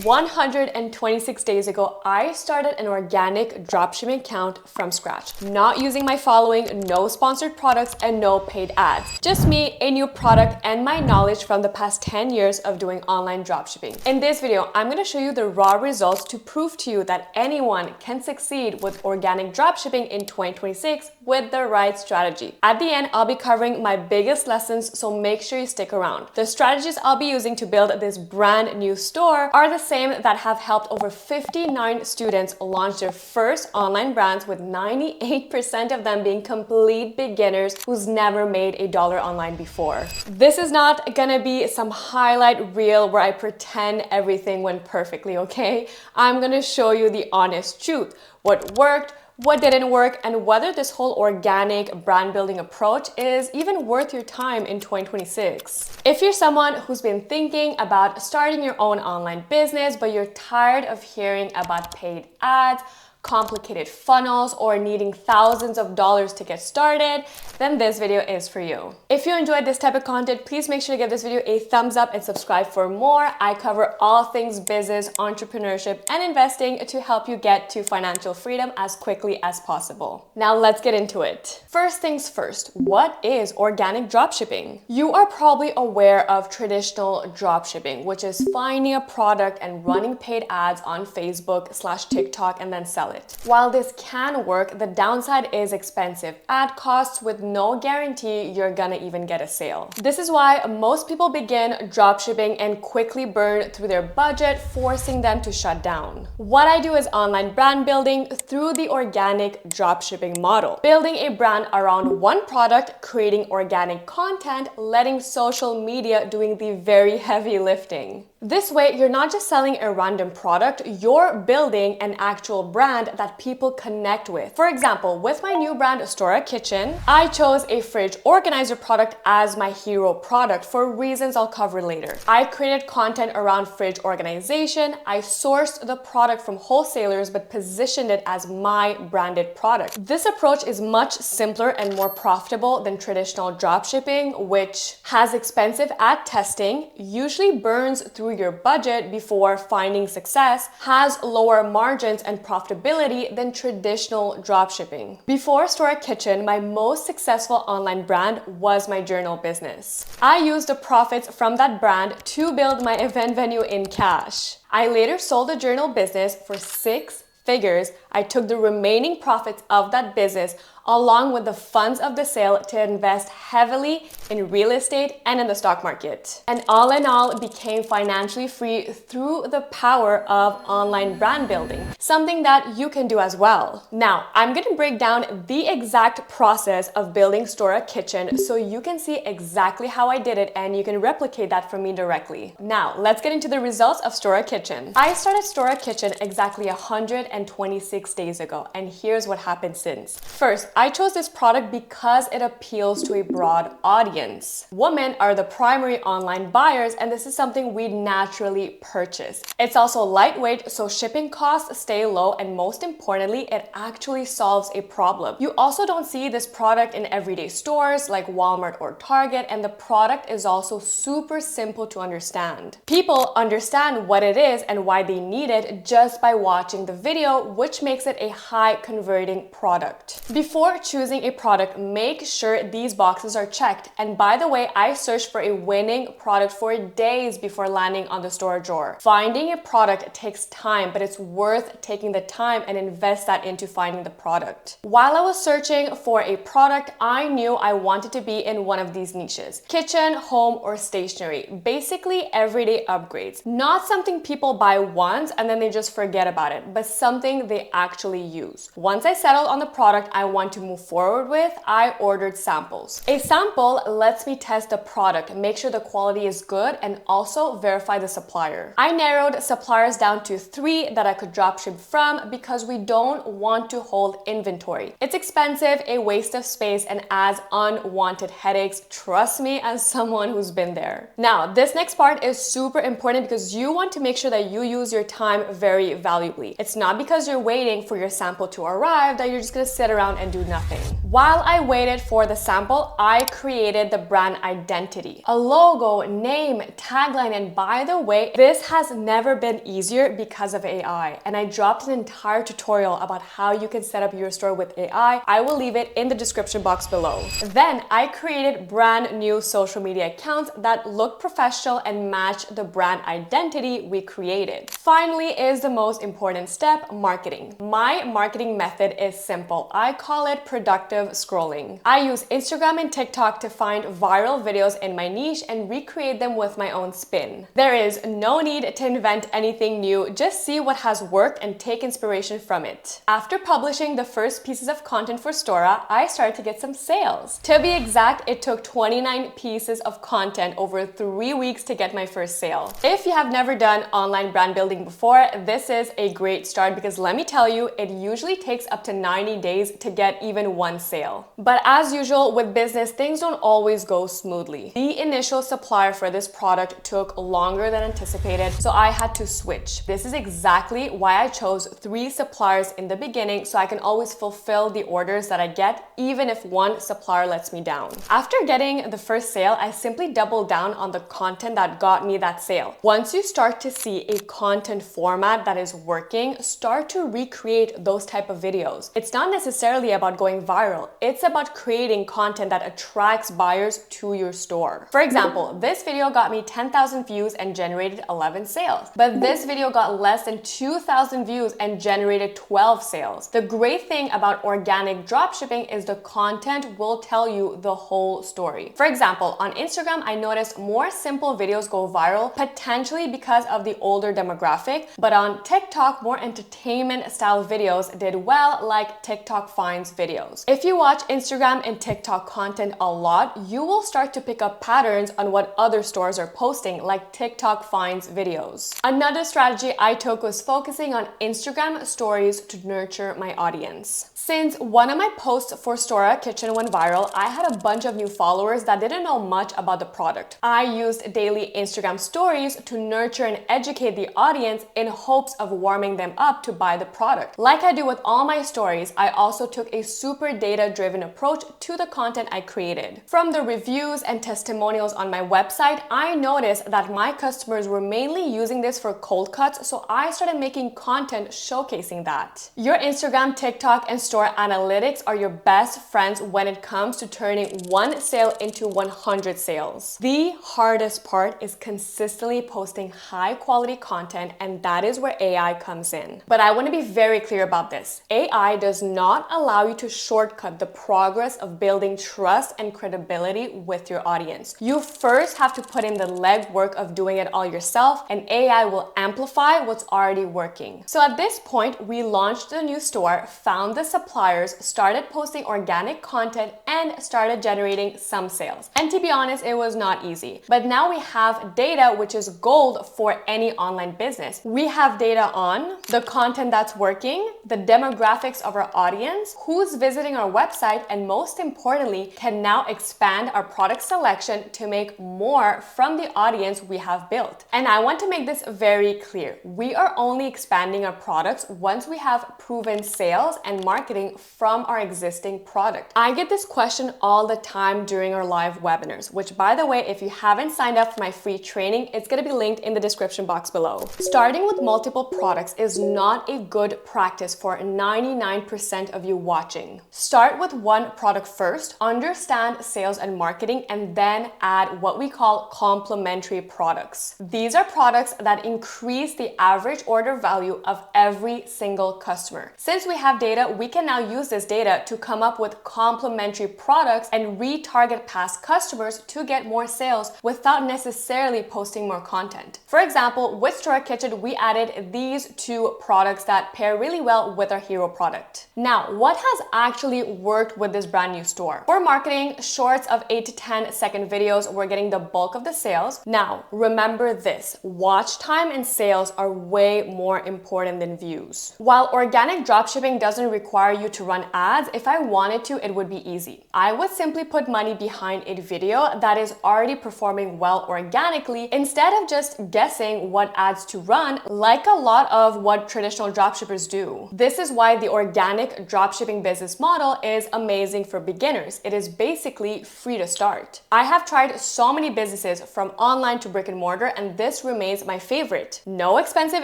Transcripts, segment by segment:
126 days ago, I started an organic dropshipping account from scratch, not using my following, no sponsored products, and no paid ads. Just me, a new product, and my knowledge from the past 10 years of doing online dropshipping. In this video, I'm going to show you the raw results to prove to you that anyone can succeed with organic dropshipping in 2026 with the right strategy. At the end, I'll be covering my biggest lessons, so make sure you stick around. The strategies I'll be using to build this brand new store are the same that have helped over 59 students launch their first online brands, with 98% of them being complete beginners who's never made $1 online before. This is not gonna be some highlight reel where I pretend everything went perfectly, okay? I'm gonna show you the honest truth, what worked, what didn't work, and whether this whole organic brand building approach is even worth your time in 2026. If you're someone who's been thinking about starting your own online business, but you're tired of hearing about paid ads, complicated funnels, or needing thousands of dollars to get started, then this video is for you. If you enjoyed this type of content, please make sure to give this video a thumbs up and subscribe for more. I cover all things business, entrepreneurship, and investing to help you get to financial freedom as quickly as possible. Now let's get into it. First things first, what is organic dropshipping? You are probably aware of traditional dropshipping, which is finding a product and running paid ads on Facebook/TikTok and then sell it. While this can work, the downside is expensive ad costs with no guarantee you're gonna even get a sale. This is why most people begin dropshipping and quickly burn through their budget, forcing them to shut down. What I do is online brand building through the organic dropshipping model. Building a brand around one product, creating organic content, letting social media doing the very heavy lifting. This way, you're not just selling a random product, you're building an actual brand that people connect with. For example, with my new brand, Store Kitchen, I chose a fridge organizer product as my hero product for reasons I'll cover later. I created content around fridge organization. I sourced the product from wholesalers but positioned it as my branded product. This approach is much simpler and more profitable than traditional dropshipping, which has expensive ad testing, usually burns through your budget before finding success, has lower margins and profitability than traditional dropshipping. Before Store Kitchen, my most successful online brand was my journal business. I used the profits from that brand to build my event venue in cash. I later sold the journal business for 6 figures. I took the remaining profits of that business along with the funds of the sale to invest heavily in real estate and in the stock market. And all in all, became financially free through the power of online brand building, something that you can do as well. Now, I'm gonna break down the exact process of building Store Kitchen so you can see exactly how I did it and you can replicate that from me directly. Now, let's get into the results of Store Kitchen. I started Store Kitchen exactly 126 days ago, and here's what happened since. First, I chose this product because it appeals to a broad audience. Women are the primary online buyers, and this is something we naturally purchase. It's also lightweight, so shipping costs stay low, and most importantly, it actually solves a problem. You also don't see this product in everyday stores like Walmart or Target, and the product is also super simple to understand. People understand what it is and why they need it just by watching the video, which makes it a high converting product. Before choosing a product, make sure these boxes are checked. And by the way, I searched for a winning product for days before landing on the store drawer. Finding a product takes time, but it's worth taking the time and invest that into finding the product. While I was searching for a product, I knew I wanted to be in one of these niches: kitchen, home, or stationery. Basically everyday upgrades. Not something people buy once and then they just forget about it, but something they actually use. Once I settled on the product I want to move forward with, I ordered samples. A sample lets me test the product, make sure the quality is good, and also verify the supplier. I narrowed suppliers down to 3 that I could dropship from because we don't want to hold inventory. It's expensive, a waste of space, and adds unwanted headaches. Trust me, as someone who's been there. Now, this next part is super important because you want to make sure that you use your time very valuably. It's not because you're waiting for your sample to arrive that you're just gonna sit around and do nothing. While I waited for the sample, I created the brand identity, a logo, name, tagline, and by the way, this has never been easier because of AI. And I dropped an entire tutorial about how you can set up your store with AI. I will leave it in the description box below. Then I created brand new social media accounts that look professional and match the brand identity we created. Finally is the most important step, marketing. My marketing method is simple. I call it productive scrolling. I use Instagram and TikTok to find viral videos in my niche and recreate them with my own spin. There is no need to invent anything new, just see what has worked and take inspiration from it. After publishing the first pieces of content for Stora, I started to get some sales. To be exact, it took 29 pieces of content over 3 weeks to get my first sale. If you have never done online brand building before, this is a great start because let me tell you, it usually takes up to 90 days to get even one sale. But as usual with business, things don't always go smoothly. The initial supplier for this product took longer than anticipated, so I had to switch. This is exactly why I chose 3 suppliers in the beginning, so I can always fulfill the orders that I get, even if one supplier lets me down. After getting the first sale, I simply doubled down on the content that got me that sale. Once you start to see a content format that is working, start to recreate those type of videos. It's not necessarily about going viral. It's about creating content that attracts buyers to your store. For example, this video got me 10,000 views and generated 11 sales. But this video got less than 2,000 views and generated 12 sales. The great thing about organic dropshipping is the content will tell you the whole story. For example, on Instagram, I noticed more simple videos go viral, potentially because of the older demographic, but on TikTok, more entertainment style videos did well, like TikTok finds videos. If you watch Instagram and TikTok content a lot, you will start to pick up patterns on what other stores are posting, like TikTok finds videos. Another strategy I took was focusing on Instagram stories to nurture my audience. Since one of my posts for Stora Kitchen went viral, I had a bunch of new followers that didn't know much about the product. I used daily Instagram stories to nurture and educate the audience in hopes of warming them up to buy the product. Like I do with all my stories, I also took a super data-driven approach to the content I created. From the reviews and testimonials on my website, I noticed that my customers were mainly using this for cold cuts, so I started making content showcasing that. Your Instagram, TikTok, and store analytics are your best friends when it comes to turning one sale into 100 sales. The hardest part is consistently posting high quality content, and that is where AI comes in. But I want to be very clear about this. AI does not allow you to shortcut the progress of building trust and credibility with your audience. You first have to put in the legwork of doing it all yourself, and AI will amplify what's already working. So at this point, we launched the new store, found the suppliers, started posting organic content, and started generating some sales. And to be honest, it was not easy. But now we have data, which is gold for any online business. We have data on the content that's working, the demographics of our audience, who's visiting our website, and most importantly, can now expand our product selection to make more from the audience we have built. And I want to make this very clear. We are only expanding our products once we have proven sales and marketing from our existing product. I get this question all the time during our live webinars, which by the way, if you haven't signed up for my free training, it's going to be linked in the description box below. Starting with multiple products is not a good practice for 99% of you watching. Start with one product first, understand sales and marketing, and then add what we call complementary products. These are products that increase the average order value of every single customer. Since we have data, we can now use this data to come up with complementary products and retarget past customers to get more sales without necessarily posting more content. For example, with Stora Kitchen, we added these 2 products that pair really well with our hero product. Now, what has actually worked with this brand new store? For marketing, shorts of 8 to 10 second videos were getting the bulk of the sales. Now, remember this, watch time and sales are way more important than views. While organic dropshipping doesn't require you to run ads, if I wanted to, it would be easy. I would simply put money behind a video that is already performing well organically instead of just guessing what ads to run, like a lot of what traditional dropshippers do. This is why the organic dropshipping business model model is amazing for beginners. It is basically free to start. I have tried so many businesses from online to brick and mortar, and this remains my favorite. No expensive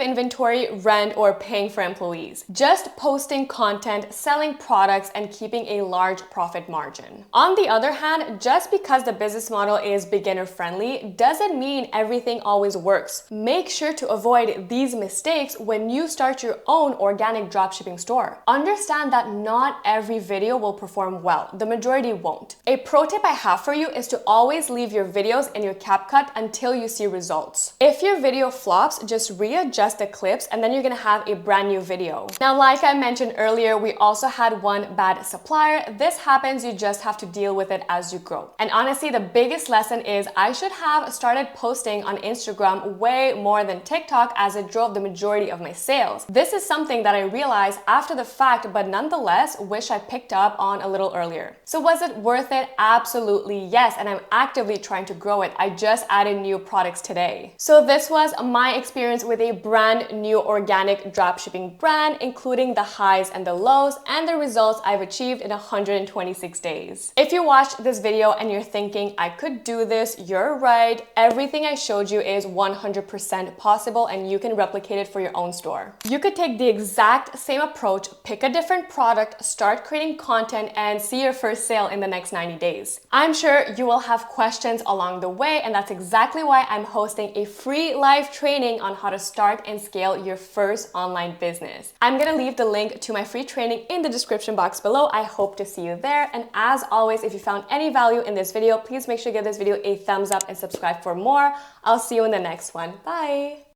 inventory, rent, or paying for employees. Just posting content, selling products, and keeping a large profit margin. On the other hand, just because the business model is beginner friendly doesn't mean everything always works. Make sure to avoid these mistakes when you start your own organic dropshipping store. Understand that not every video will perform well. The majority won't. A pro tip I have for you is to always leave your videos in your CapCut until you see results. If your video flops, just readjust the clips and then you're gonna have a brand new video. Now, like I mentioned earlier, we also had one bad supplier. This happens, you just have to deal with it as you grow. And honestly, the biggest lesson is I should have started posting on Instagram way more than TikTok, as it drove the majority of my sales. This is something that I realized after the fact, but nonetheless wish I picked up on a little earlier. So was it worth it? Absolutely yes, and I'm actively trying to grow it. I just added new products today. So this was my experience with a brand new organic dropshipping brand, including the highs and the lows and the results I've achieved in 126 days. If you watched this video and you're thinking, I could do this, you're right. Everything I showed you is 100% possible and you can replicate it for your own store. You could take the exact same approach, pick a different product, start creating content, and see your first sale in the next 90 days. I'm sure you will have questions along the way, and that's exactly why I'm hosting a free live training on how to start and scale your first online business. I'm gonna leave the link to my free training in the description box below. I hope to see you there. And as always, if you found any value in this video, please make sure to give this video a thumbs up and subscribe for more. I'll see you in the next one. Bye.